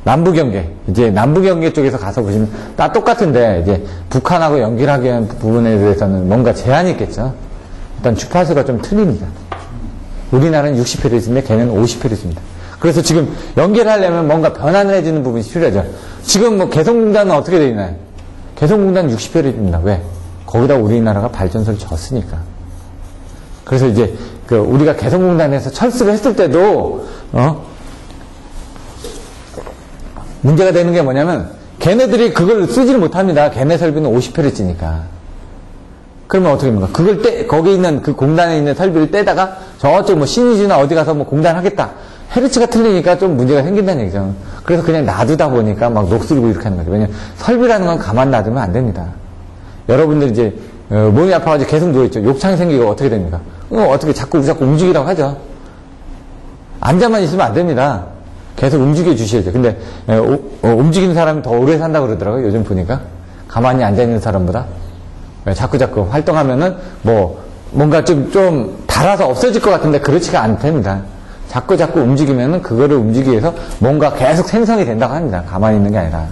남북연계, 이제 남북연계 쪽에서 가서 보시면 다 똑같은데, 이제 북한하고 연결하기 위한 부분에 대해서는 뭔가 제한이 있겠죠. 일단 주파수가 좀 틀립니다. 우리나라는 60Hz인데 걔는 50Hz입니다. 그래서 지금 연결하려면 뭔가 변환을 해주는 부분이 필요하죠. 지금 뭐 개성공단은 어떻게 되어 있나요? 개성공단은 60Hz입니다. 왜? 거기다 우리나라가 발전소를 졌으니까. 그래서 이제 우리가 개성공단에서 철수를 했을 때도 문제가 되는 게 뭐냐면 걔네들이 그걸 쓰지를 못합니다. 걔네 설비는 50Hz니까. 그러면 어떻게 합니까? 그걸 거기 있는 그 공단에 있는 설비를 떼다가 저쪽 뭐 신의주나 어디 가서 뭐 공단하겠다. 헤르츠가 틀리니까 좀 문제가 생긴다는 얘기죠. 그래서 그냥 놔두다 보니까 막 녹슬고 이렇게 하는 거죠. 왜냐면 설비라는 건 가만 놔두면 안 됩니다. 여러분들 이제 몸이 아파가지고 계속 누워있죠. 욕창이 생기고 어떻게 됩니까? 어떻게 자꾸 움직이라고 하죠. 앉아만 있으면 안 됩니다. 계속 움직여 주셔야죠. 근데 움직이는 사람이 더 오래 산다고 그러더라고요. 요즘 보니까. 가만히 앉아있는 사람보다. 자꾸 활동하면은 뭔가 좀 달아서 없어질 것 같은데 그렇지가 않답니다. 자꾸 움직이면은 그거를 움직이기 위해서 뭔가 계속 생성이 된다고 합니다. 가만히 있는 게 아니라.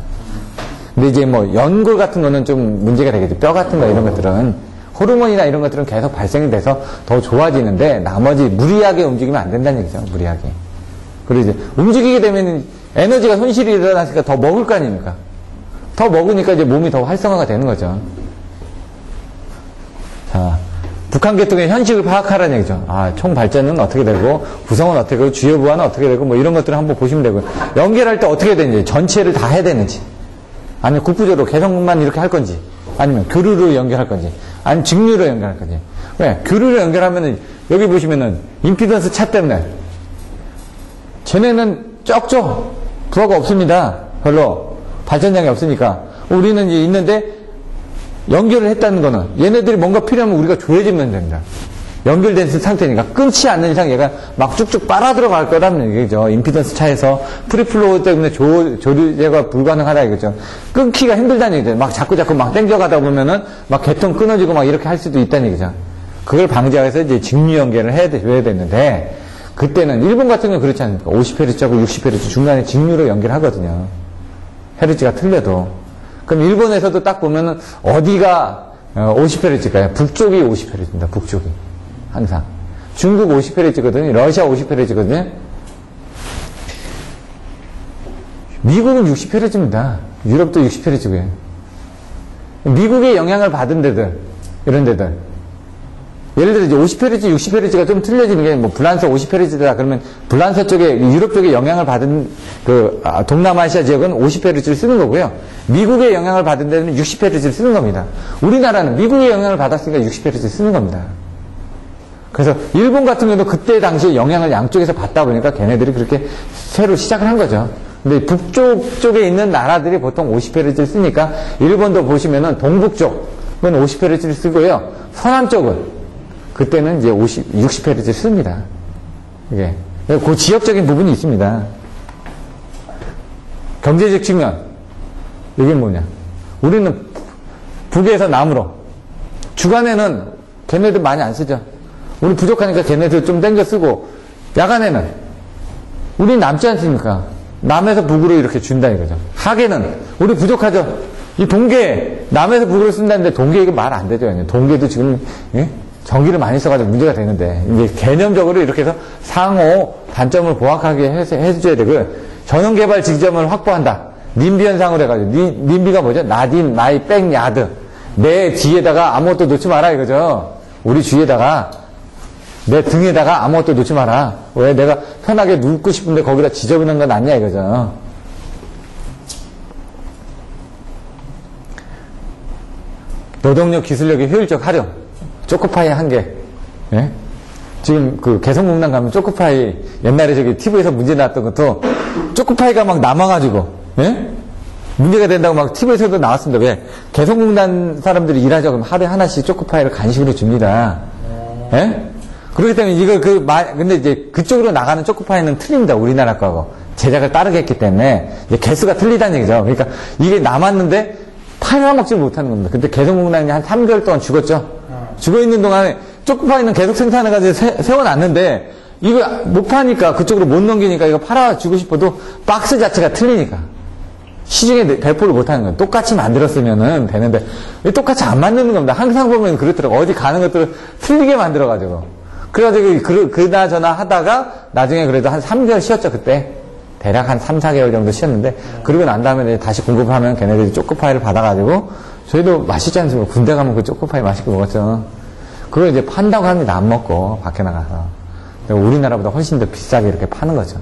근데 이제 연골 같은 거는 좀 문제가 되겠죠. 뼈 같은 거 이런 것들은 호르몬이나 이런 것들은 계속 발생이 돼서 더 좋아지는데 나머지 무리하게 움직이면 안 된다는 얘기죠. 무리하게. 그리고 이제 움직이게 되면 에너지가 손실이 일어나니까 더 먹을 거 아닙니까? 더 먹으니까 이제 몸이 더 활성화가 되는 거죠. 자, 북한 계통의 현식을 파악하라는 얘기죠. 총 발전은 어떻게 되고, 구성은 어떻게 되고, 주요 부하는 어떻게 되고, 뭐 이런 것들을 한번 보시면 되고요. 연결할 때 어떻게 되는지, 전체를 다 해야 되는지, 아니면 국부적으로 개성만 이렇게 할 건지, 아니면 교류로 연결할 건지, 아니면 직류로 연결할 건지. 왜? 교류로 연결하면은, 여기 보시면은, 임피던스 차 때문에, 쟤네는 적죠? 부하가 없습니다. 별로. 발전량이 없으니까. 우리는 이제 있는데, 연결을 했다는 거는 얘네들이 뭔가 필요하면 우리가 줘야지면 됩니다. 연결된 상태니까 끊지 않는 이상 얘가 막 쭉쭉 빨아 들어갈 거라는 얘기죠. 임피던스 차에서 프리플로우 때문에 조류제가 불가능하다 이거죠. 끊기가 힘들다는 얘기죠. 막 자꾸 막 땡겨가다 보면은 막 개통 끊어지고 막 이렇게 할 수도 있다는 얘기죠. 그걸 방지하기 위해서 이제 직류 연결을 해야 되는데 그때는 일본 같은 경우는 그렇지 않습니까? 50Hz하고 60Hz 중간에 직류로 연결하거든요. 헤르츠가 틀려도. 그럼 일본에서도 딱 보면은 어디가 50Hz일까요? 북쪽이 50Hz입니다. 북쪽이. 항상. 중국 50Hz거든요. 러시아 50Hz거든요. 미국은 60Hz입니다. 유럽도 60Hz고요. 미국의 영향을 받은 데들, 이런 데들. 예를 들어 이제 50Hz, 60Hz가 좀 틀려지는 게 뭐 불란서 50Hz다 그러면 불란서 쪽에 유럽 쪽에 영향을 받은 동남아시아 지역은 50Hz를 쓰는 거고요. 미국의 영향을 받은 데는 60Hz를 쓰는 겁니다. 우리나라는 미국의 영향을 받았으니까 60Hz를 쓰는 겁니다. 그래서 일본 같은 경우도 그때 당시에 영향을 양쪽에서 받다 보니까 걔네들이 그렇게 새로 시작을 한 거죠. 근데 북쪽 쪽에 있는 나라들이 보통 50Hz를 쓰니까 일본도 보시면은 동북 쪽은 50Hz를 쓰고요. 서남 쪽은 그때는 이제 60Hz를 씁니다. 이게. 그 지역적인 부분이 있습니다. 경제적 측면. 이게 뭐냐. 우리는 북에서 남으로. 주간에는 걔네들 많이 안 쓰죠. 우리 부족하니까 걔네들 좀 땡겨 쓰고, 야간에는 우리 남지 않습니까? 남에서 북으로 이렇게 준다 이거죠. 하계는 우리 부족하죠. 이 동계, 남에서 북으로 쓴다는데 동계 이거 말 안 되죠. 동계도 지금, 예? 전기를 많이 써가지고 문제가 되는데, 이제 개념적으로 이렇게 해서 상호 단점을 보완하게 해줘야 되고, 전원개발 지점을 확보한다. 님비 현상으로 해가지고, 님비가 뭐죠? 나딘, 마이, 백, 야드. 내 뒤에다가 아무것도 놓지 마라 이거죠. 우리 주위에다가, 내 등에다가 아무것도 놓지 마라. 왜 내가 편하게 눕고 싶은데 거기다 지저분한 건 아니야 이거죠. 노동력, 기술력의 효율적 활용. 초코파이 한 개. 예? 지금 개성공단 가면 초코파이 옛날에 저기 TV에서 문제 나왔던 것도 초코파이가 막 남아가지고, 예? 문제가 된다고 막 TV에서도 나왔습니다. 왜? 개성공단 사람들이 일하죠. 그럼 하루에 하나씩 초코파이를 간식으로 줍니다. 예? 그렇기 때문에 근데 이제 그쪽으로 나가는 초코파이는 틀립니다. 우리나라 거하고. 제작을 따르게 했기 때문에 이제 개수가 틀리다는 얘기죠. 그러니까 이게 남았는데 파이를 먹지 못하는 겁니다. 근데 개성공단이 한 3개월 동안 죽었죠. 죽어있는 동안에 초코파이는 계속 생산해가지고 세워놨는데 이거 못 파니까, 그쪽으로 못 넘기니까 이거 팔아주고 싶어도 박스 자체가 틀리니까. 시중에 배포를 못 하는 거예요. 똑같이 만들었으면은 되는데, 똑같이 안 만드는 겁니다. 항상 보면 그렇더라고. 어디 가는 것들을 틀리게 만들어가지고. 그래가지고, 그나저나 하다가, 나중에 그래도 한 3개월 쉬었죠, 그때. 대략 한 3, 4개월 정도 쉬었는데, 그러고 난 다음에 이제 다시 공급을 하면 걔네들이 초코파이를 받아가지고, 저희도 맛있지 않습니까? 군대 가면 그 초코파이 맛있게 먹었죠. 그걸 이제 판다고 합니다. 안 먹고, 밖에 나가서. 우리나라보다 훨씬 더 비싸게 이렇게 파는 거죠.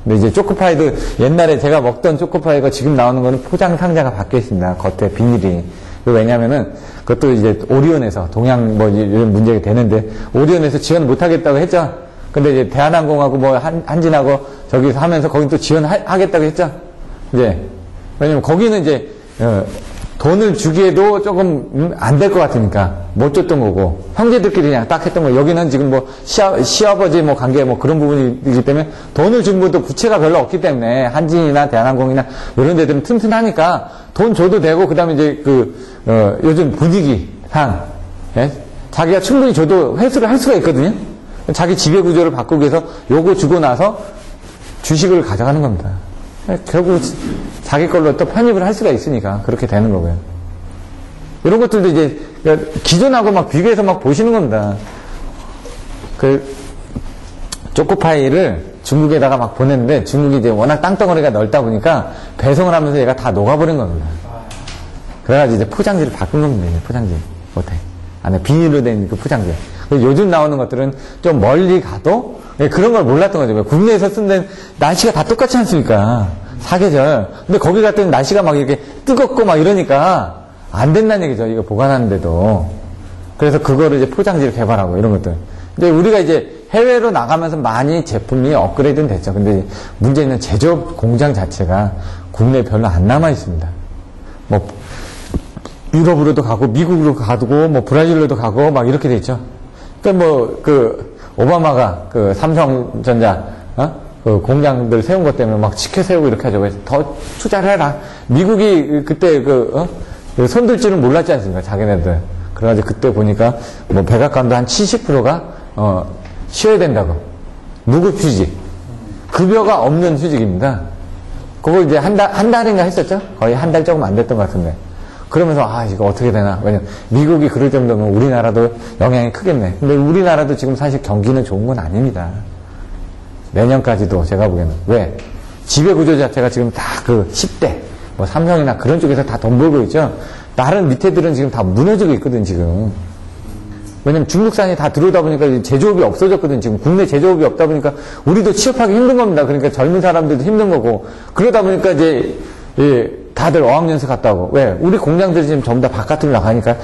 근데 이제 초코파이도 옛날에 제가 먹던 초코파이가 지금 나오는 거는 포장 상자가 바뀌어 있습니다. 겉에 비닐이. 왜냐면은 그것도 이제 오리온에서 동양 뭐 이런 문제가 되는데 오리온에서 지원 못 하겠다고 했죠. 근데 이제 대한항공하고 뭐 한진하고 저기서 하면서 거긴 또 지원하겠다고 했죠. 이제 왜냐면 거기는 이제 돈을 주기에도 조금 안 될 것 같으니까 못 줬던 거고 형제들끼리 그냥 딱 했던 거. 여기는 지금 뭐 시아버지 뭐 관계 뭐 그런 부분이기 때문에 돈을 준 것도 부채가 별로 없기 때문에 한진이나 대한항공이나 이런 데들은 튼튼하니까 돈 줘도 되고 그다음에 이제 요즘 분위기상 예? 자기가 충분히 줘도 회수를 할 수가 있거든요. 자기 지배 구조를 바꾸기 위해서 요거 주고 나서 주식을 가져가는 겁니다. 결국 자기 걸로 또 편입을 할 수가 있으니까 그렇게 되는 거고요. 이런 것들도 이제 기존하고 막 비교해서 막 보시는 겁니다. 그 초코파이를 중국에다가 막 보냈는데 중국이 이제 워낙 땅덩어리가 넓다 보니까 배송을 하면서 얘가 다 녹아버린 겁니다. 그래가지고 이제 포장지를 바꾼 겁니다. 포장지 못해. 안에 비닐로 된 그 포장지. 요즘 나오는 것들은 좀 멀리 가도 그런 걸 몰랐던 거죠. 국내에서 쓴 데는 날씨가 다 똑같지 않습니까? 사계절. 근데 거기 갔더니 날씨가 막 이렇게 뜨겁고 막 이러니까 안 된다는 얘기죠. 이거 보관하는데도. 그래서 그거를 이제 포장지를 개발하고 이런 것들. 근데 우리가 이제 해외로 나가면서 많이 제품이 업그레이드는 됐죠. 근데 문제는 제조업 공장 자체가 국내에 별로 안 남아 있습니다. 뭐 유럽으로도 가고 미국으로 가고 뭐 브라질로도 가고 막 이렇게 돼 있죠. 그러니까 뭐 오바마가 삼성전자 그 공장들 세운 것 때문에 막 지켜 세우고 이렇게 하죠. 그래서 더 투자를 해라. 미국이 그때 손들 줄은 몰랐지 않습니까? 자기네들. 그래가지고 그때 보니까 뭐 백악관도 한 70%가 쉬어야 된다고. 무급 휴직. 급여가 없는 휴직입니다. 그거 이제 한 달인가 했었죠? 거의 한 달 조금 안 됐던 것 같은데. 그러면서 이거 어떻게 되나. 왜냐면 미국이 그럴 정도면 우리나라도 영향이 크겠네. 근데 우리나라도 지금 사실 경기는 좋은 건 아닙니다. 내년까지도 제가 보기에는. 왜? 지배구조 자체가 지금 다 10대, 뭐 삼성이나 그런 쪽에서 다 돈 벌고 있죠. 다른 밑에들은 지금 다 무너지고 있거든, 지금. 왜냐면 중국산이 다 들어오다 보니까 제조업이 없어졌거든, 지금. 국내 제조업이 없다 보니까 우리도 취업하기 힘든 겁니다. 그러니까 젊은 사람들도 힘든 거고. 그러다 보니까 이제, 다들 어학연수 갔다 오고. 왜? 우리 공장들이 지금 전부 다 바깥으로 나가니까,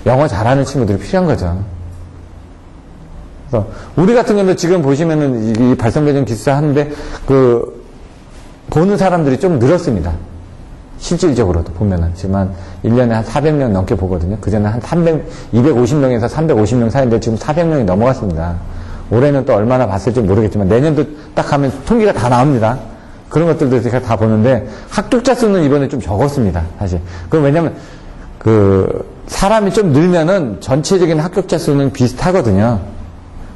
영어 잘하는 친구들이 필요한 거죠. 그래서 우리 같은 경우는 지금 보시면은 이 발성배정 기술 하는데 보는 사람들이 좀 늘었습니다. 실질적으로도 보면은 지금 한 1년에 한 400명 넘게 보거든요. 그전에 한 250명에서 350명 사이인데 지금 400명이 넘어갔습니다. 올해는 또 얼마나 봤을지 모르겠지만 내년도 딱 하면 통계가 다 나옵니다. 그런 것들도 제가 다 보는데 합격자 수는 이번에 좀 적었습니다. 사실. 그럼 왜냐면 사람이 좀 늘면은 전체적인 합격자 수는 비슷하거든요.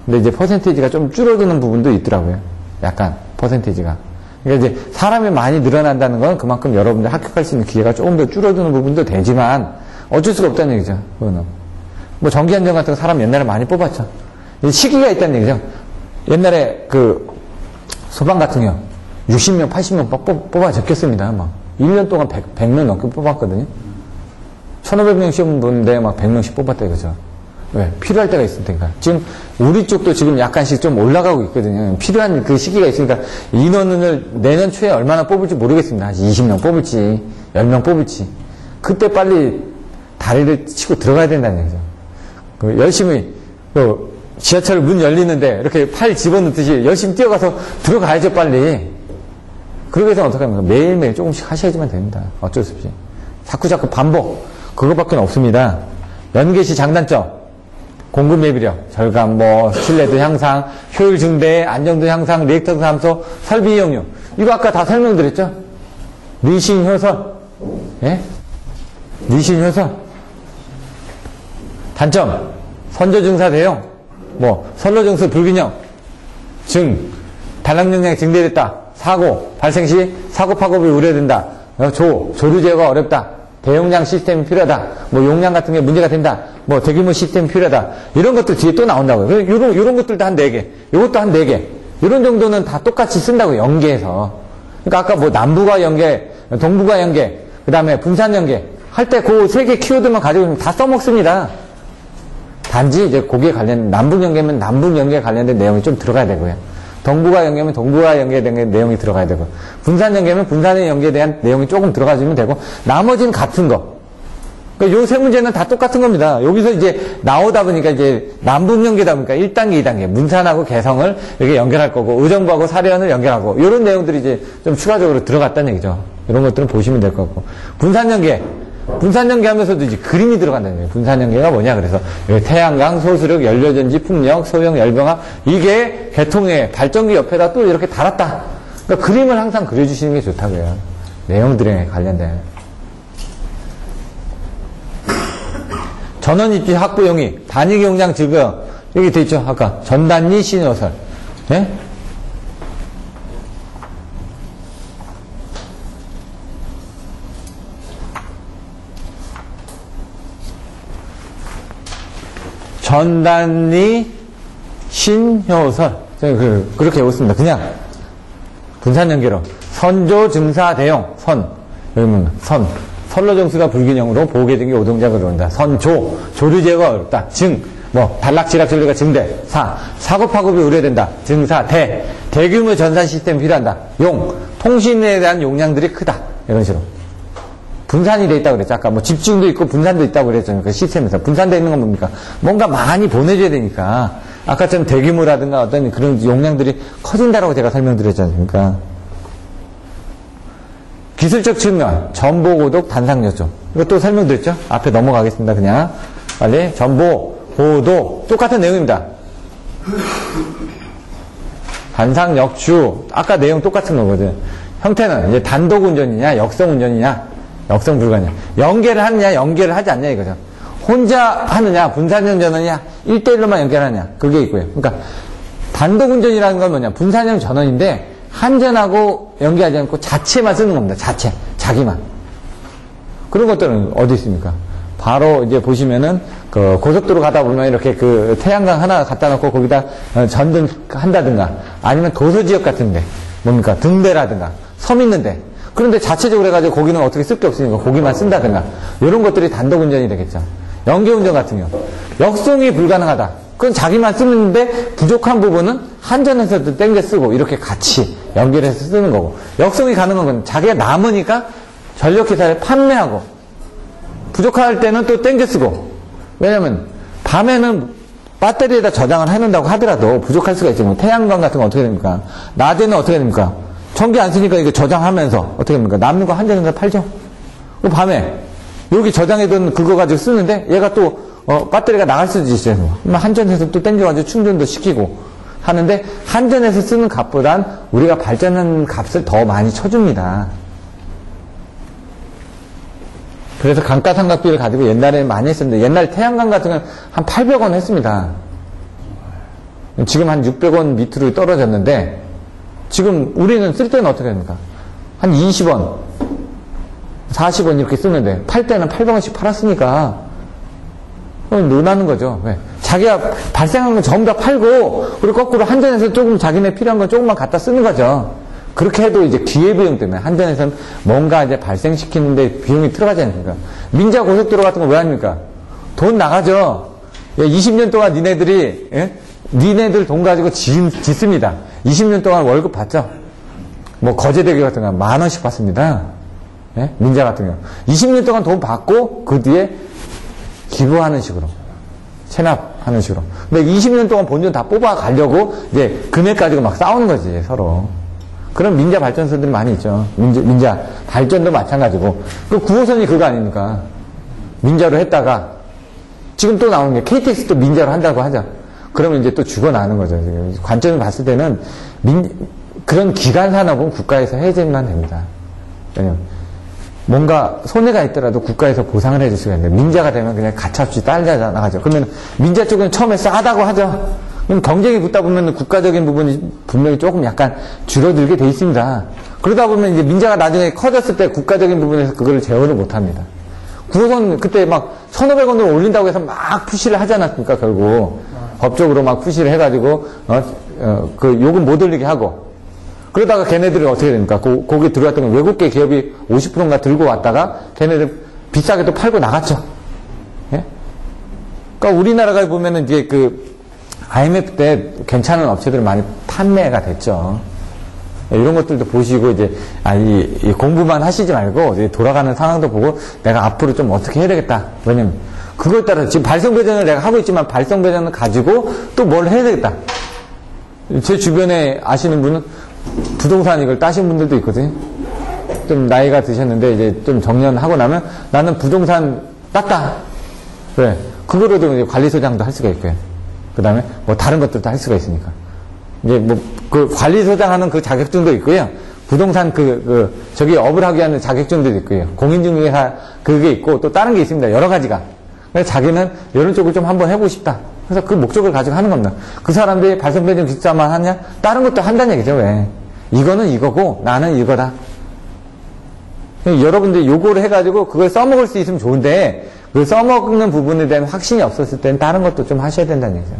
근데 이제 퍼센테이지가 좀 줄어드는 부분도 있더라고요. 약간 퍼센테이지가. 그러니까 이제 사람이 많이 늘어난다는 건 그만큼 여러분들 합격할 수 있는 기회가 조금 더 줄어드는 부분도 되지만 어쩔 수가 없다는 얘기죠. 그거는. 뭐 정기안정 같은 거 사람 옛날에 많이 뽑았죠. 시기가 있다는 얘기죠. 옛날에 소방 같은 경우 60명, 80명 뽑아 적겠습니다. 막 1년 동안 100명 넘게 뽑았거든요. 1500명 시험 보는데 막 100명씩 뽑았다 이거죠. 왜? 필요할 때가 있을 테니까. 지금 우리 쪽도 지금 약간씩 좀 올라가고 있거든요. 필요한 그 시기가 있으니까 인원을 내년 초에 얼마나 뽑을지 모르겠습니다. 20명 뽑을지 10명 뽑을지 그때 빨리 다리를 치고 들어가야 된다는 얘기죠. 열심히 지하철 문 열리는데 이렇게 팔 집어넣듯이 열심히 뛰어가서 들어가야죠 빨리. 그러기 위해서는 어떻게 합니까? 매일매일 조금씩 하셔야지만 됩니다. 어쩔 수 없이. 자꾸 반복. 그거밖에 없습니다. 연계시 장단점. 공급 매비력, 절감, 신뢰도 향상, 효율 증대, 안정도 향상, 리액터 감소, 설비 이용료. 이거 아까 다 설명드렸죠? 리신 효선. 예? 리신 효선. 단점. 선저 증사 대용. 선로 증수 불균형. 단락 용량이 증대됐다. 사고, 발생 시 사고 파급이 우려된다. 조류 제어가 어렵다. 대용량 시스템이 필요하다. 뭐 용량 같은 게 문제가 된다. 뭐 대규모 시스템이 필요하다. 이런 것들 뒤에 또 나온다고요. 이런 것들도 한 4개. 이것도 한 4개. 이런 정도는 다 똑같이 쓴다고, 연계해서. 그러니까 아까 뭐 남부가 연계, 동부가 연계, 그 다음에 분산 연계. 할 때 그 3개 키워드만 가지고 다 써먹습니다. 단지 이제 거기에 관련, 남북 연계면 남북 연계에 관련된 내용이 좀 들어가야 되고요. 동부가 연계면 동부가 연계에 대한 내용이 들어가야 되고, 분산 연계면 분산의 연계에 대한 내용이 조금 들어가주면 되고, 나머지는 같은 거. 그러니까 요 3문제는 다 똑같은 겁니다. 여기서 이제 나오다 보니까 이제 남북 연계다 보니까 1단계, 2단계, 문산하고 개성을 이렇게 연결할 거고, 의정부하고 사려원을 연결하고, 이런 내용들이 이제 좀 추가적으로 들어갔다는 얘기죠. 이런 것들은 보시면 될 것 같고. 분산 연계 하면서도 이제 그림이 들어간다는 거예요. 분산 연계가 뭐냐, 그래서 태양광, 소수력, 연료전지, 풍력, 소형 열병합, 이게 개통에 발전기 옆에다 또 이렇게 달았다. 그러니까 그림을 항상 그려주시는 게 좋다고요. 내용들에 관련된. 전원 입지 확보 용이, 단위 용량 증거, 여기 돼 있죠. 아까 전단위 신호설. 예? 전단위 신효설. 그렇게 외웠습니다. 그냥 분산 연계로 선조 증사 대용 선, 여기는 선로 정수가 불균형으로 보게 된 게 오동작을 이룬다. 선조, 조류 제어가 어렵다. 단락 지락 전류가 증대. 사고 파급이 우려된다. 증사, 대규모 전산 시스템이 필요한다. 통신에 대한 용량들이 크다. 이런 식으로. 분산이 돼 있다고 그랬죠. 아까 뭐 집중도 있고 분산도 있다고 그랬잖아요. 그 시스템에서. 분산되어 있는 건 뭡니까? 뭔가 많이 보내줘야 되니까. 아까처럼 대규모라든가 어떤 그런 용량들이 커진다라고 제가 설명드렸지 않습니까? 기술적 측면, 전보고독, 단상요점. 이것도 설명드렸죠? 앞에 넘어가겠습니다. 그냥. 빨리. 전보고독. 똑같은 내용입니다. 단상역추. 아까 내용 똑같은 거거든. 형태는 이제 단독 운전이냐, 역성 운전이냐, 역성 불가냐. 연계를 하느냐, 연계를 하지 않냐, 이거죠. 혼자 하느냐, 분산형 전원이냐, 1대1로만 연결하느냐. 그게 있고요. 그러니까, 단독 운전이라는 건 뭐냐. 분산형 전원인데, 한전하고 연계하지 않고 자체만 쓰는 겁니다. 자기만. 그런 것들은 어디 있습니까? 바로 이제 보시면은, 그 고속도로 가다 보면 이렇게 그 태양광 하나 갖다 놓고 거기다 전등 한다든가, 아니면 도서지역 같은데, 뭡니까? 등대라든가, 섬 있는데, 그런데 자체적으로 해가지고 거기는 어떻게 쓸 게 없으니까 거기만 쓴다든가, 이런 것들이 단독 운전이 되겠죠. 연계 운전 같은 경우. 역송이 불가능하다. 그건 자기만 쓰는데 부족한 부분은 한전에서도 땡겨 쓰고 이렇게 같이 연결해서 쓰는 거고, 역송이 가능한 건 자기가 남으니까 전력회사에 판매하고, 부족할 때는 또 땡겨 쓰고. 왜냐면 밤에는 배터리에다 저장을 해놓는다고 하더라도 부족할 수가 있죠. 태양광 같은 건 어떻게 됩니까? 낮에는 어떻게 됩니까? 전기 안 쓰니까 이거 저장하면서 어떻게 됩니까? 남는 거 한전에서 팔죠. 밤에 여기 저장해둔 그거 가지고 쓰는데 얘가 또 배터리가 나갈 수도 있어요. 한전에서 또 땡겨가지고 충전도 시키고 하는데, 한전에서 쓰는 값보단 우리가 발전한 값을 더 많이 쳐줍니다. 그래서 감가상각비를 가지고 옛날에 많이 했었는데, 옛날 태양광 같은 건 한 800원 했습니다. 지금 한 600원 밑으로 떨어졌는데, 지금 우리는 쓸 때는 어떻게 됩니까? 한 20원, 40원 이렇게 쓰는데, 팔 때는 800원씩 팔았으니까, 논하는 거죠. 왜? 자기가 발생한 건 전부 다 팔고, 그리고 거꾸로 한전에서 조금 자기네 필요한 건 조금만 갖다 쓰는 거죠. 그렇게 해도 이제 기회비용 때문에 한전에서는 뭔가 이제 발생시키는데 비용이 들어가지 않습니까? 민자 고속도로 같은 거 왜 합니까? 돈 나가죠. 20년 동안 니네들이, 니네들 돈 가지고 짓습니다. 20년 동안 월급 받죠? 뭐 거제대교 같은 거 10,000원씩 받습니다. 민자 같은 경우. 20년 동안 돈 받고 그 뒤에 기부하는 식으로. 체납하는 식으로. 근데 20년 동안 본전 다 뽑아 가려고 이제 금액 가지고 막 싸우는 거지, 서로. 그런 민자 발전소들이 많이 있죠. 민자 발전도 마찬가지고. 그 9호선이 그거 아닙니까? 민자로 했다가 지금 또 나오는 게 KTX도 민자로 한다고 하죠. 그러면 이제 또 죽어나는 거죠. 관점을 봤을 때는 그런 기간 산업은 국가에서 해제만 됩니다. 왜냐면 뭔가 손해가 있더라도 국가에서 보상을 해줄 수가 있는데, 민자가 되면 그냥 가차없이 딸려 나가죠. 그러면 민자 쪽은 처음에 싸다고 하죠. 그럼 경쟁이 붙다 보면 국가적인 부분이 분명히 조금 약간 줄어들게 돼 있습니다. 그러다 보면 이제 민자가 나중에 커졌을 때 국가적인 부분에서 그걸 제어를 못 합니다. 구호선 그때 막 1,500원으로 올린다고 해서 막 푸시를 하지 않았습니까, 결국. 법적으로 막 푸시를 해가지고, 그 요금 못 올리게 하고. 그러다가 걔네들이 어떻게 됩니까? 거기 들어왔던 외국계 기업이 50%인가 들고 왔다가 걔네들 비싸게 또 팔고 나갔죠. 예? 그러니까 우리나라가 보면은 이제 그 IMF 때 괜찮은 업체들이 많이 판매가 됐죠. 이런 것들도 보시고 이제 이 공부만 하시지 말고 이제 돌아가는 상황도 보고 내가 앞으로 좀 어떻게 해야 되겠다. 왜냐면 그거에 따라 지금 발성 배전을 내가 하고 있지만 발성 배전을 가지고 또 뭘 해야 되겠다. 제 주변에 아시는 분은 부동산 이걸 따신 분들도 있거든요. 좀 나이가 드셨는데 이제 좀 정년하고 나면 나는 부동산 땄다. 그래. 그거로도 이제 관리소장도 할 수가 있고요. 그 다음에 뭐 다른 것들도 할 수가 있으니까. 이제 뭐 그 관리소장 하는 그 자격증도 있고요. 부동산 저기 업을 하게 하는 자격증도 있고요. 공인중개사 그게 있고 또 다른 게 있습니다. 여러 가지가. 그래서 자기는 이런 쪽을 좀 한번 해보고 싶다. 그래서 그 목적을 가지고 하는 겁니다. 그 사람들이 발성배전 기사만 하냐? 다른 것도 한다는 얘기죠. 왜? 이거는 이거고 나는 이거다. 여러분들이 요거를 해가지고 그걸 써먹을 수 있으면 좋은데 그 써먹는 부분에 대한 확신이 없었을 때는 다른 것도 좀 하셔야 된다는 얘기죠.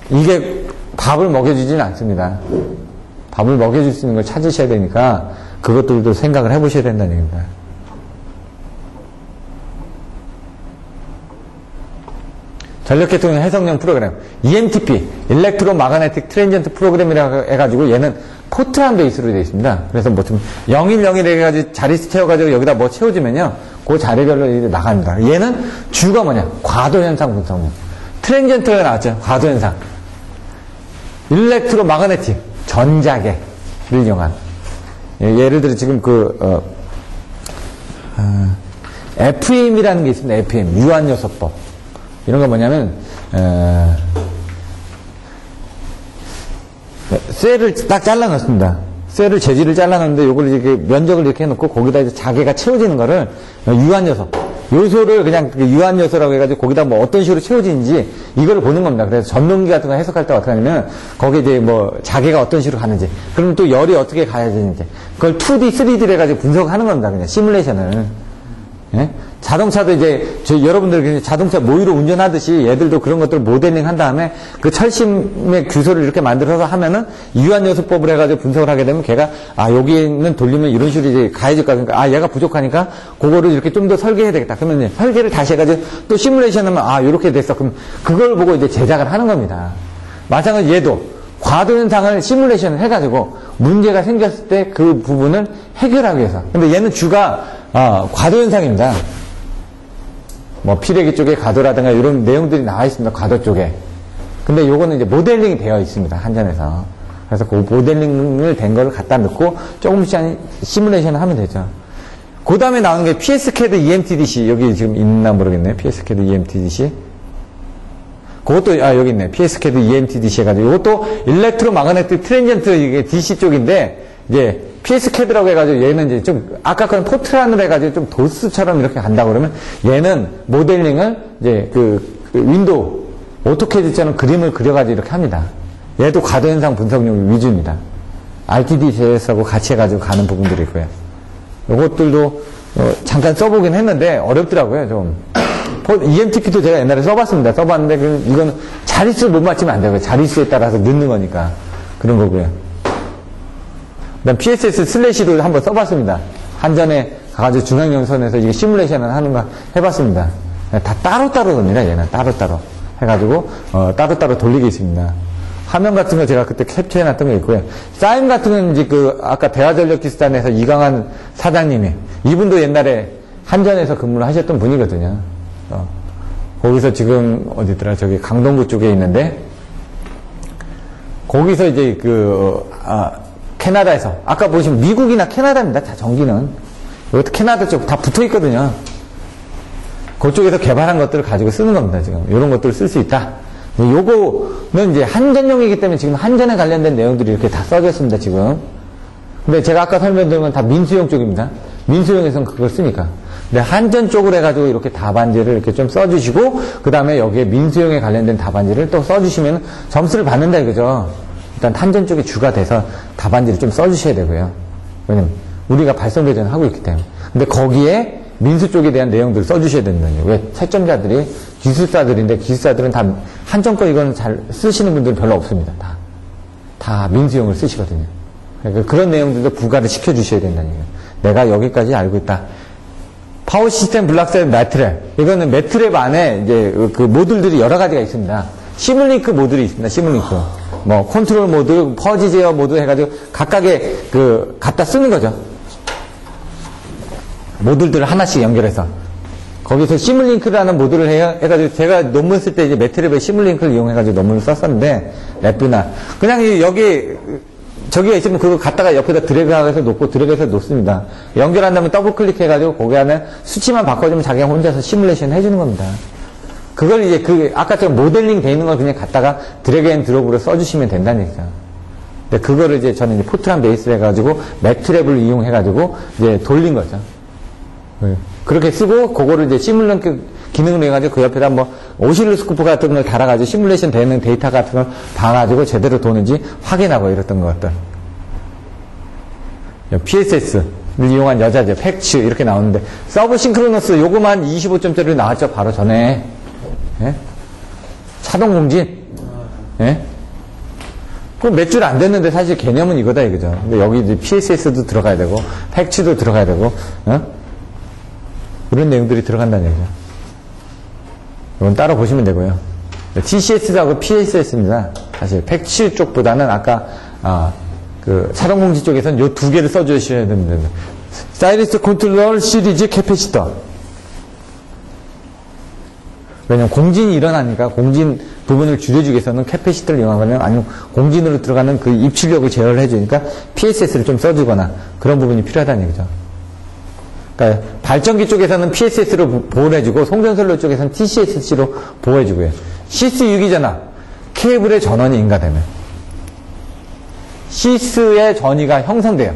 이게 밥을 먹여주지는 않습니다. 밥을 먹여줄 수 있는 걸 찾으셔야 되니까 그것들도 생각을 해보셔야 된다는 얘기입니다. 전력계통의 해석용 프로그램 EMTP, 일렉트로마그네틱 트랜지언트 프로그램이라고 해가지고 얘는 포트란 베이스로 되어 있습니다. 그래서 뭐 좀 0101 해가지고 자리 채워가지고 여기다 뭐 채워주면요 그 자리별로 이제 나갑니다. 얘는 주가 뭐냐? 과도현상 분석력. 트랜지언트가 나왔죠. 과도현상. 일렉트로마그네틱 전자계를 이용한. 예를 들어 지금 FEM이라는 게 있습니다. FEM 유한요소법. 이런 거 뭐냐면 쇠를 딱 잘라 넣습니다. 쇠를 재질을 잘라 넣는데 요걸 이렇게 면적을 이렇게 해놓고 거기다 이제 자개가 채워지는 거를 유한요소 요소를 그냥 유한요소라고 해가지고 거기다 뭐 어떤 식으로 채워지는지 이걸 보는 겁니다. 그래서 전동기 같은 거 해석할 때 어떻게 하냐면 거기에 이제 뭐 자개가 어떤 식으로 가는지 그러면 또 열이 어떻게 가야 되는지 그걸 2D, 3D를 해가지고 분석하는 겁니다. 그냥 시뮬레이션을. 예? 자동차도 이제 여러분들 자동차 모의로 운전하듯이 얘들도 그런 것들을 모델링 한 다음에 그 철심의 규소를 이렇게 만들어서 하면은 유한요소법을 해가지고 분석을 하게 되면 걔가 여기는 돌리면 이런 식으로 이제 가해질 거야. 그러니까 얘가 부족하니까 그거를 이렇게 좀 더 설계해야 되겠다. 그러면 이제 설계를 다시 해가지고 또 시뮬레이션 하면 요렇게 됐어. 그럼 그걸 보고 이제 제작을 하는 겁니다. 마찬가지로 얘도 과도현상을 시뮬레이션을 해가지고 문제가 생겼을 때 그 부분을 해결하기 위해서. 근데 얘는 주가 과도현상입니다. 뭐 피레기 쪽에 과도라든가 이런 내용들이 나와 있습니다. 과도 쪽에. 근데 요거는 이제 모델링이 되어 있습니다. 한전에서. 그래서 그 모델링을 된 거를 갖다 넣고 조금씩 시뮬레이션을 하면 되죠. 그 다음에 나오는 게 PSCAD EMTDC. 여기 지금 있나 모르겠네요. PSCAD EMTDC. 그것도 여기 있네. PSCAD EMTDC 해가지고 이것도 일렉트로마그네틱 트랜지언트 이게 DC 쪽인데 이제 PSCAD라고 해가지고 얘는 이제 좀 아까 그런 포트란을 해가지고 좀 도스처럼 이렇게 간다고 그러면 얘는 모델링을 이제 그 윈도우 오토캐드처럼 그림을 그려가지고 이렇게 합니다. 얘도 과도현상 분석용 위주입니다. RTDCS하고 같이 해가지고 가는 부분들이 있고요. 이것들도 잠깐 써보긴 했는데 어렵더라고요. 좀 EMTP도 제가 옛날에 써봤습니다. 써봤는데 이건 자릿수를 못 맞추면 안 돼요. 자릿수에 따라서 넣는 거니까 그런 거고요. 그다음 PSS 슬래시도 한번 써봤습니다. 한전에 가가지고 중앙연선에서 이게 시뮬레이션을 하는 거 해봤습니다. 다 따로따로 겁니다. 얘는 따로따로 해가지고 따로따로 돌리게 있습니다. 화면 같은 거 제가 그때 캡처해놨던 거 있고요. 사인 같은 건 이제 아까 대화전력기술단에서 이강환 사장님이 이분도 옛날에 한전에서 근무를 하셨던 분이거든요. 거기서 지금 어디더라 저기 강동구 쪽에 있는데 거기서 이제 캐나다에서 아까 보시면 미국이나 캐나다입니다. 다 전기는 이것도 캐나다 쪽 다 붙어 있거든요. 그쪽에서 개발한 것들을 가지고 쓰는 겁니다. 지금 이런 것들을 쓸 수 있다. 요거는 이제 한전용이기 때문에 지금 한전에 관련된 내용들이 이렇게 다 써져 있습니다. 지금. 근데 제가 아까 설명드린 건 다 민수용 쪽입니다. 민수용에서는 그걸 쓰니까. 근데 한전 쪽으로 해가지고 이렇게 답안지를 이렇게 좀 써주시고, 그 다음에 여기에 민수용에 관련된 답안지를 또 써주시면 점수를 받는다 이거죠. 일단 한전 쪽이 주가 돼서 답안지를 좀 써주셔야 되고요. 왜냐면 우리가 발송대전 하고 있기 때문에. 근데 거기에 민수 쪽에 대한 내용들을 써주셔야 된다는 거예요. 왜? 채점자들이 기술사들인데 기술사들은 다 한전 거 이거는 잘 쓰시는 분들은 별로 없습니다. 다 민수용을 쓰시거든요. 그러니까 그런 내용들도 부과를 시켜주셔야 된다는 거예요. 내가 여기까지 알고 있다. 파워 시스템 블락셀 매트랩. 이거는 매트랩 안에 이제 그 모듈들이 여러 가지가 있습니다. 시뮬링크 모듈이 있습니다. 시뮬링크. 뭐 컨트롤 모드, 퍼지 제어 모드 해가지고 각각의 그 갖다 쓰는 거죠. 모듈들을 하나씩 연결해서 거기서 시뮬링크라는 모듈을 해가지고 제가 논문 쓸 때 이제 매트랩의 시뮬링크를 이용해가지고 논문을 썼었는데 랩이나 그냥 여기 저기가 있으면 그거 갖다가 옆에다 드래그해서 놓고 드래그해서 놓습니다. 연결한 다음에 더블 클릭해가지고 거기 안에 수치만 바꿔주면 자기가 혼자서 시뮬레이션 해주는 겁니다. 그걸 이제 아까처럼 모델링 돼 있는 걸 그냥 갖다가 드래그 앤 드롭으로 써주시면 된다는 얘기죠. 근데 그거를 이제 저는 이제 포트란 베이스를 해가지고 매트랩을 이용해가지고 이제 돌린 거죠. 그렇게 쓰고 그거를 이제 시뮬링크 기능으로 해가지고 그 옆에다 뭐 오실로스코프 같은 걸 달아가지고 시뮬레이션 되는 데이터 같은 걸 봐가지고 제대로 도는지 확인하고 이랬던 것들. PSS를 이용한 여자죠. 팩츠 이렇게 나오는데 서브 싱크로너스 요거만 25점짜리 나왔죠. 바로 전에. 예? 차동 공진. 예? 그럼 몇 줄 안 됐는데 사실 개념은 이거다 이거죠. 근데 여기 이제 PSS도 들어가야 되고 팩츠도 들어가야 되고 이런 내용들이 들어간다는 얘기죠. 이건 따로 보시면 되고요. TCS하고 PSS입니다. 사실 팩츠 쪽보다는 아까 그 차동공지 쪽에서는 요 두 개를 써주셔야 됩니다. 사이리스 컨트롤 시리즈 캐패시터. 왜냐면 공진이 일어나니까 공진 부분을 줄여주기 위해서는 캐패시터를 이용하거나 아니면 공진으로 들어가는 그 입출력을 제어를 해주니까 PSS를 좀 써주거나 그런 부분이 필요하다는 얘기죠. 그러니까 발전기 쪽에서는 PSS로 보호를 해주고 송전선로 쪽에서는 TCSC로 보호해주고요. 시스 유기전압, 케이블의 전원이 인가되면 시스의 전위가 형성돼요.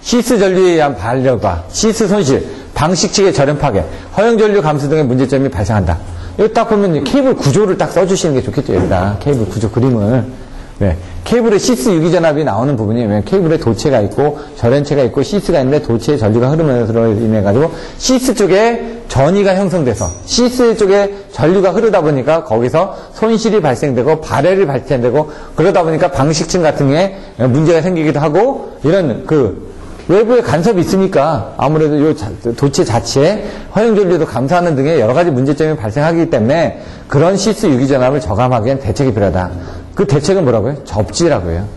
시스 전류에 의한 발열과 시스 손실, 방식 측의 저렴 파괴, 허용 전류 감소 등의 문제점이 발생한다. 이거 딱 보면 케이블 구조를 딱 써주시는 게 좋겠죠. 여기다 케이블 구조 그림을. 네. 케이블에 시스 유기전압이 나오는 부분이 왜 케이블에 도체가 있고 절연체가 있고 시스가 있는데 도체의 전류가 흐르면서 인해 가지고 시스 쪽에 전위가 형성돼서 시스 쪽에 전류가 흐르다 보니까 거기서 손실이 발생되고 발열이 발생되고 그러다 보니까 방식층 같은 게 문제가 생기기도 하고 이런 그 외부에 간섭이 있으니까 아무래도 요 도체 자체에 허용 전류도 감소하는 등의 여러 가지 문제점이 발생하기 때문에 그런 시스 유기전압을 저감하기 위한 대책이 필요하다. 그 대책은 뭐라고요? 접지라고요.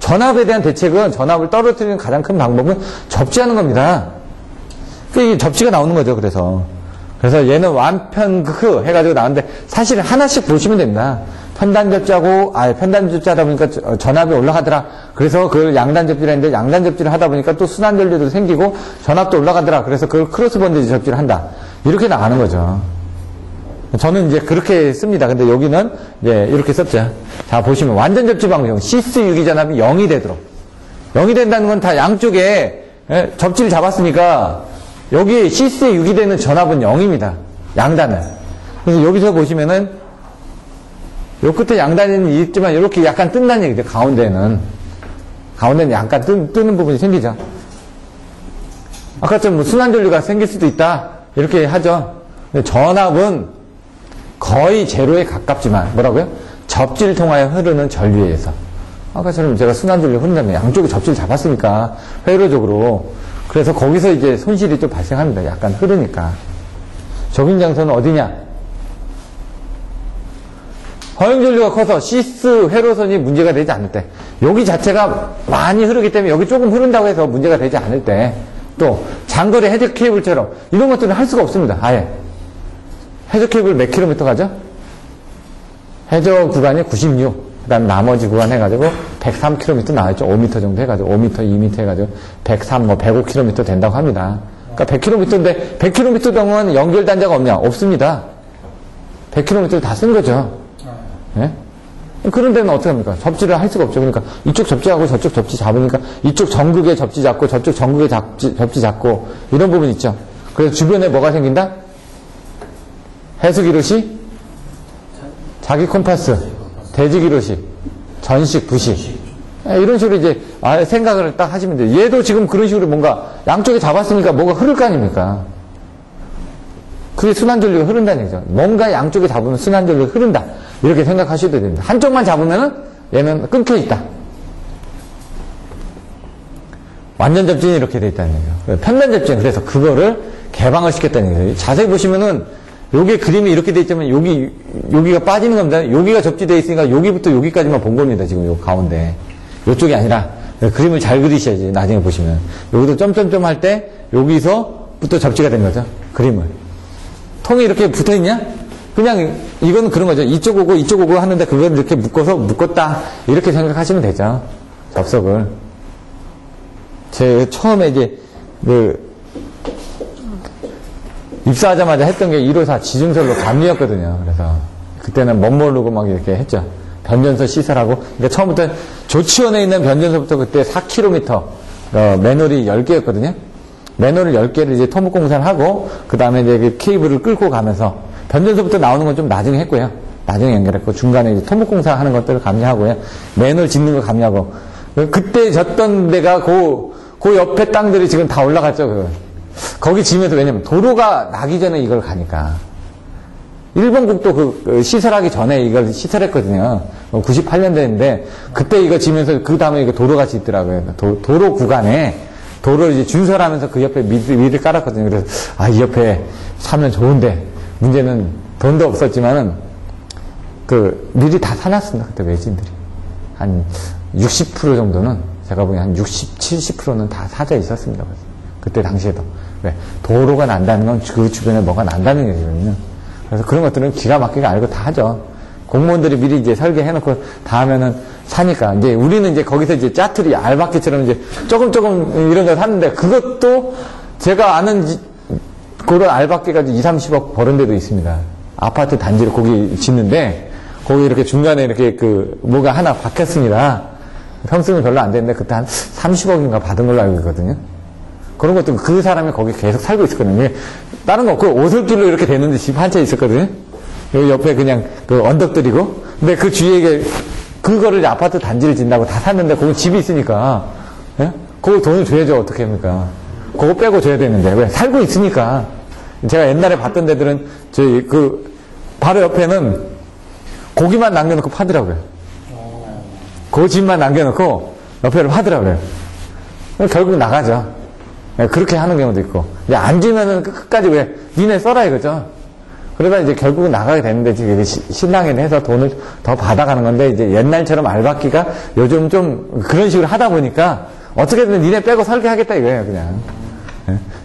전압에 대한 대책은 전압을 떨어뜨리는 가장 큰 방법은 접지하는 겁니다. 그 접지가 나오는 거죠. 그래서 얘는 완편크 해가지고 나왔는데 사실 하나씩 보시면 됩니다. 편단접지하고 편단접지하다 보니까 전압이 올라가더라. 그래서 그걸 양단접지를 했는데 양단접지를 하다 보니까 또 순환전류도 생기고 전압도 올라가더라. 그래서 그걸 크로스본드 접지를 한다. 이렇게 나가는 거죠. 저는 이제 그렇게 씁니다. 근데 여기는 이제 이렇게 썼죠. 자, 보시면 완전 접지 방정. 시스 유기전압이 0이 되도록. 0이 된다는 건 다 양쪽에 접지를 잡았으니까 여기 시스에 유기되는 전압은 0입니다. 양단은. 그래서 여기서 보시면은 요 끝에 양단에는 있지만 이렇게 약간 뜬다는 얘기죠. 가운데는 약간 뜨는 부분이 생기죠. 아까처럼 뭐 순환전류가 생길 수도 있다. 이렇게 하죠. 근데 전압은 거의 제로에 가깝지만 뭐라고요? 접지를 통하여 흐르는 전류에 의해서 아까처럼 제가 순환전류 흐른다면 양쪽에 접지를 잡았으니까 회로적으로 그래서 거기서 이제 손실이 좀 발생합니다. 약간 흐르니까. 적용장소는 어디냐? 허용전류가 커서 시스 회로선이 문제가 되지 않을 때 여기 자체가 많이 흐르기 때문에 여기 조금 흐른다고 해서 문제가 되지 않을 때 또 장거리 헤드 케이블처럼 이런 것들은 할 수가 없습니다. 아예. 해저 케이블 몇 킬로미터 가죠? 해저 구간이 96. 그 다음 나머지 구간 해가지고 103km 나와있죠. 5m 정도 해가지고 5m, 2m 해가지고 103, 105km 된다고 합니다. 그러니까 100km인데 100km 동안 연결 단자가 없냐? 없습니다. 100km 다 쓴 거죠. 네? 그런 데는 어떻게 합니까? 접지를 할 수가 없죠. 그러니까 이쪽 접지하고 저쪽 접지 잡으니까 이쪽 전극에 접지 잡고 저쪽 전극에 접지 잡고 이런 부분 있죠. 그래서 주변에 뭐가 생긴다? 해수기롯이 자기 콤파스, 대지기롯이 전식, 부식. 이런 식으로 이제 생각을 딱 하시면 돼요. 얘도 지금 그런 식으로 뭔가 양쪽에 잡았으니까 뭐가 흐를 거 아닙니까? 그게 순환전류가 흐른다는 얘기죠. 뭔가 양쪽에 잡으면 순환전류가 흐른다. 이렇게 생각하셔도 됩니다. 한쪽만 잡으면은 얘는 끊겨 있다. 완전 접진이 이렇게 돼 있다는 얘기죠. 편면 접진. 그래서 그거를 개방을 시켰다는 얘기죠. 자세히 보시면은 요게 그림이 이렇게 돼 있지만 여기가 빠지는 겁니다. 여기가 접지되어 있으니까 여기부터 여기까지만 본 겁니다. 지금 요 가운데. 요쪽이 아니라 그림을 잘 그리셔야지. 나중에 보시면. 여기도 점점점 할 때 여기서부터 접지가 된 거죠. 그림을. 통이 이렇게 붙어 있냐? 그냥 이건 그런 거죠. 이쪽 오고 하는데 그걸 이렇게 묶었다. 이렇게 생각하시면 되죠. 접속을. 제 처음에 이제 입사하자마자 했던 게 154 지중설로 감리였거든요. 그래서 그때는 멋 모르고 막 이렇게 했죠. 변전소 시설하고. 그러니까 처음부터 조치원에 있는 변전소부터 그때 4km 맨홀이 10개였거든요. 맨홀을 10개를 이제 토목공사를 하고 그 다음에 이제 그 케이블을 끌고 가면서 변전소부터 나오는 건 좀 나중에 했고요. 나중에 연결했고 중간에 이제 토목공사 하는 것들을 감리하고요. 맨홀 짓는 거 감리하고. 그때 졌던 데가 그 옆에 땅들이 지금 다 올라갔죠. 거기 지면서 왜냐면 도로가 나기 전에 이걸 가니까. 일본국도 그 시설하기 전에 이걸 시설했거든요. 98년도인데 그때 이거 지면서 그 다음에 이거 도로가 짓더라고요. 도로 구간에 도로를 이제 준설하면서 그 옆에 밀을 깔았거든요. 그래서 이 옆에 사면 좋은데 문제는 돈도 없었지만은 그 밀이 다 사놨습니다. 그때 외지인들이 한 60% 정도는 제가 보기엔 한 60, 70%는 다 사져 있었습니다. 그때 당시에도. 왜? 도로가 난다는 건 그 주변에 뭐가 난다는 얘기거든요. 그래서 그런 것들은 기가 막히게 알고 다 하죠. 공무원들이 미리 이제 설계해놓고 다 하면은 사니까. 이제 우리는 이제 거기서 이제 짜투리, 알바끼처럼 이제 조금 이런 거 샀는데 그것도 제가 아는 그런 알바끼가 2, 30억 버는 데도 있습니다. 아파트 단지를 거기 짓는데 거기 이렇게 중간에 이렇게 뭐가 하나 박혔습니다. 평수는 별로 안 되는데 그때 한 30억인가 받은 걸로 알고 있거든요. 그런 것도 그 사람이 거기 계속 살고 있었거든요. 다른 거 없고 오솔길로 이렇게 되는데 집 한 채 있었거든요. 여기 옆에 그냥 그 언덕들이고. 근데 그 주위에 그거를 아파트 단지를 짓는다고 다 샀는데 거기 집이 있으니까. 예? 그거 돈을 줘야죠. 어떻게 합니까? 그거 빼고 줘야 되는데. 왜? 살고 있으니까. 제가 옛날에 봤던 데들은 저희 바로 옆에는 고기만 남겨놓고 파더라고요. 그 집만 남겨놓고 옆에를 파더라고요. 결국 나가죠. 그렇게 하는 경우도 있고. 이제 안 주면은 끝까지 왜, 니네 써라 이거죠. 그러다 이제 결국은 나가게 되는데, 지금 신랑에 해서 돈을 더 받아가는 건데, 이제 옛날처럼 알바끼가 요즘 좀 그런 식으로 하다 보니까, 어떻게든 니네 빼고 설계하겠다 이거예요, 그냥.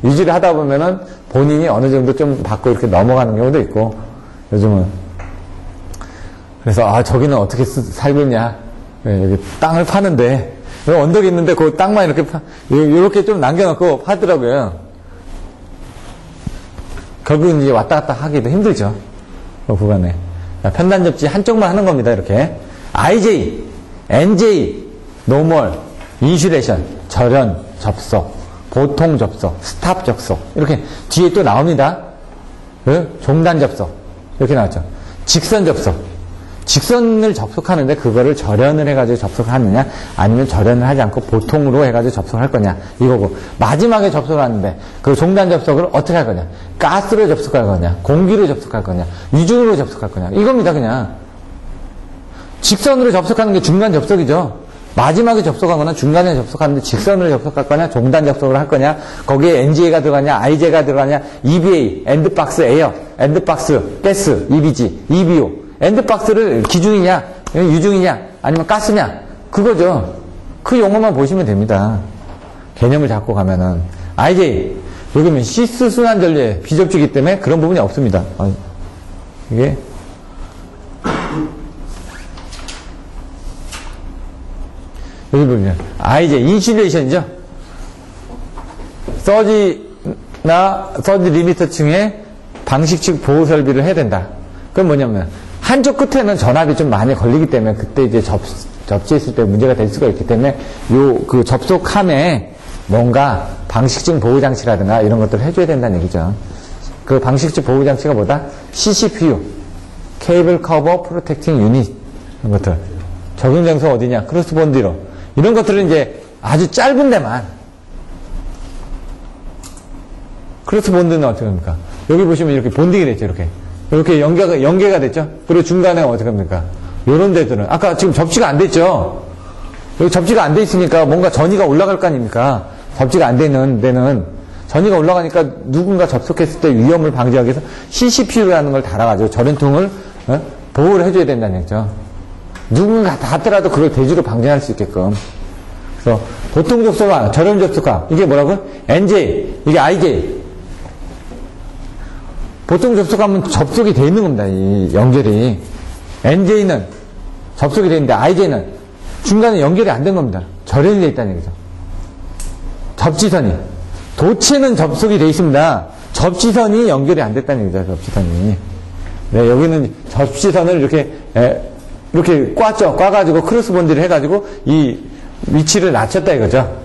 유지를 하다 보면은 본인이 어느 정도 좀 받고 이렇게 넘어가는 경우도 있고, 요즘은. 그래서, 저기는 어떻게 살겠냐. 여기 땅을 파는데, 여기 언덕이 있는데 그 땅만 이렇게 좀 남겨놓고 파더라고요. 결국은 이제 왔다 갔다 하기도 힘들죠. 그 구간에. 편단 접지 한쪽만 하는 겁니다, 이렇게. IJ, NJ, 노멀, 인슐레이션, 절연, 접속, 보통 접속, 스탑 접속. 이렇게 뒤에 또 나옵니다. 종단 접속. 이렇게 나왔죠. 직선 접속. 직선을 접속하는데 그거를 절연을 해가지고 접속하느냐 아니면 절연을 하지 않고 보통으로 해가지고 접속할 거냐 이거고 마지막에 접속하는데 그 종단 접속을 어떻게 할 거냐 가스로 접속할 거냐 공기로 접속할 거냐 유중으로 접속할 거냐 이겁니다. 그냥 직선으로 접속하는 게 중간 접속이죠. 마지막에 접속하거나 중간에 접속하는데 직선으로 접속할 거냐 종단 접속을 할 거냐 거기에 NGA가 들어가냐 IJ가 들어가냐 EBA 엔드박스 에어 엔드박스 가스 EBG EBO 엔드박스를 기중이냐, 유중이냐, 아니면 가스냐, 그거죠. 그 용어만 보시면 됩니다. 개념을 잡고 가면은. IJ, 여기는 시스 순환전류의 비접지기 때문에 그런 부분이 없습니다. 이게. 여기 보면, IJ, 인슐레이션이죠. 서지 리미터층의 방식식 보호 설비를 해야 된다. 그건 뭐냐면, 한쪽 끝에는 전압이 좀 많이 걸리기 때문에 그때 이제 접지했을 때 문제가 될 수가 있기 때문에 그 접속함에 뭔가 방식적 보호장치라든가 이런 것들을 해줘야 된다는 얘기죠. 그 방식적 보호장치가 뭐다? CCPU, 케이블 커버 프로텍팅 유닛, 이런 것들. 적용 장소 어디냐? 크로스 본드로. 이런 것들은 이제 아주 짧은 데만. 크로스 본드는 어떻게 합니까? 여기 보시면 이렇게 본딩이 됐죠, 이렇게. 이렇게 연계가 됐죠? 그리고 중간에 어떻게 합니까? 요런 데들은. 아까 지금 접지가 안 됐죠? 여기 접지가 안 돼 있으니까 뭔가 전이가 올라갈 거 아닙니까? 접지가 안 되는 데는 전이가 올라가니까 누군가 접속했을 때 위험을 방지하기 위해서 CCPU라는 걸 달아가지고 저련통을 보호를 해줘야 된다는 얘기죠. 누군가 닿더라도 그걸 대주로 방지할 수 있게끔. 그래서 보통 접속함, 저렴 접속함, 이게 뭐라고요? NJ, 이게 IJ. 보통 접속함은 접속이 돼 있는 겁니다. 이 연결이. NJ는 접속이 돼 있는데 IJ는 중간에 연결이 안 된 겁니다. 절연이 돼 있다는 얘기죠. 접지선이. 도체는 접속이 돼 있습니다. 접지선이 연결이 안 됐다는 얘기죠. 접지선이. 네, 여기는 접지선을 이렇게 꽈죠. 꽈가지고 크로스 본드를 해가지고 이 위치를 낮췄다 이거죠.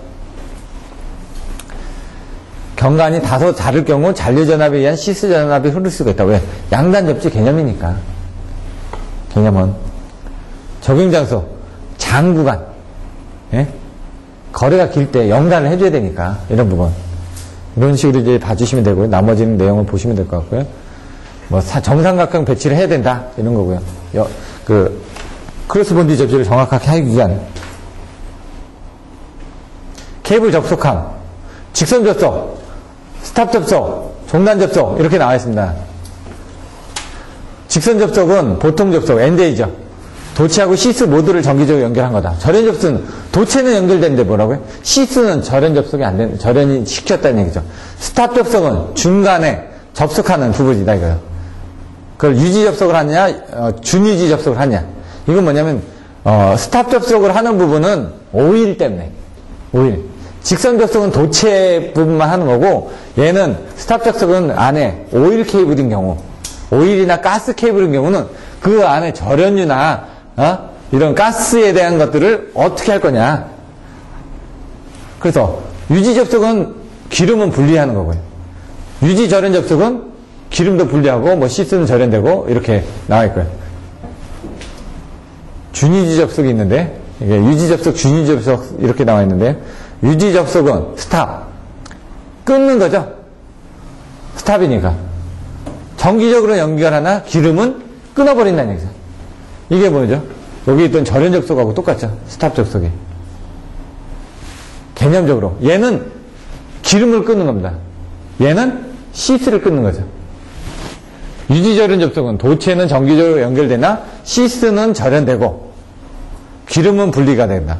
경관이 다소 다를 경우 잔류전압에 의한 시스전압이 흐를 수가 있다. 왜? 양단 접지 개념이니까. 개념은. 적용장소, 장구간. 예? 거리가 길 때 연관을 해줘야 되니까. 이런 부분. 이런 식으로 이제 봐주시면 되고요. 나머지는 내용을 보시면 될 것 같고요. 뭐, 정삼각형 배치를 해야 된다. 이런 거고요. 크로스 본드 접지를 정확하게 하기 위한. 케이블 접속함, 직선 접속, 스탑 접속, 종단 접속 이렇게 나와 있습니다. 직선 접속은 보통 접속, NJ죠. 도체하고 시스 모두를 정기적으로 연결한 거다. 절연 접속은 도체는 연결되는데 뭐라고요? 시스는 절연 접속이 안 되는, 절연이 시켰다는 얘기죠. 스탑 접속은 중간에 접속하는 부분이다 이거예요. 그걸 유지 접속을 하냐, 준유지 접속을 하냐. 이건 뭐냐면 스탑 접속을 하는 부분은 오일 때문에. 오일. 직선 접속은 도체 부분만 하는 거고 얘는 스탑 접속은 안에 오일 케이블인 경우 오일이나 가스 케이블인 경우는 그 안에 절연유나 이런 가스에 대한 것들을 어떻게 할 거냐. 그래서 유지 접속은 기름은 분리하는 거고요. 유지 절연 접속은 기름도 분리하고 뭐 시스는 절연되고 이렇게 나와 있고요. 준유지 접속이 있는데 이게 유지 접속, 준유지 접속 이렇게 나와 있는데 유지 접속은 스탑. 끊는 거죠. 스탑이니까. 정기적으로 연결하나 기름은 끊어버린다는 얘기죠. 이게 뭐죠? 여기 있던 절연 접속하고 똑같죠. 스탑 접속이. 개념적으로. 얘는 기름을 끊는 겁니다. 얘는 시스를 끊는 거죠. 유지 절연 접속은 도체는 정기적으로 연결되나 시스는 절연되고 기름은 분리가 된다.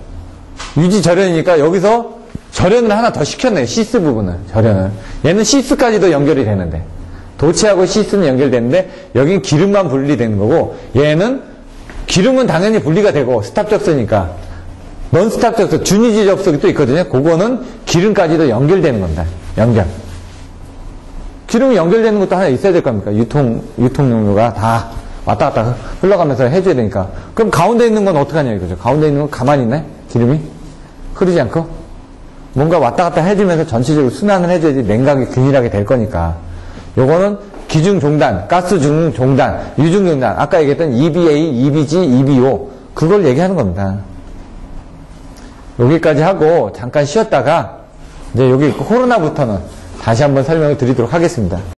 유지 절연이니까 여기서 절연을 하나 더 시켰네요. 시스 부분을. 절연을. 얘는 시스까지도 연결이 되는데 도체하고 시스는 연결되는데 여긴 기름만 분리되는 거고 얘는 기름은 당연히 분리가 되고 스탑 접속이니까 넌스탑 접속, 준유지 접속이 또 있거든요. 그거는 기름까지도 연결되는 겁니다. 연결. 기름이 연결되는 것도 하나 있어야 될 겁니까? 유통용료가 다 왔다 갔다 흘러가면서 해줘야 되니까. 그럼 가운데 있는 건 어떡하냐 이거죠. 가운데 있는 건 가만히 있네? 기름이? 흐르지 않고? 뭔가 왔다 갔다 해주면서 전체적으로 순환을 해줘야지 냉각이 균일하게 될 거니까. 요거는 기중 종단, 가스 중 종단, 유중 종단. 아까 얘기했던 EBA, EBG, EBO. 그걸 얘기하는 겁니다. 여기까지 하고 잠깐 쉬었다가 이제 여기 코로나부터는 다시 한번 설명을 드리도록 하겠습니다.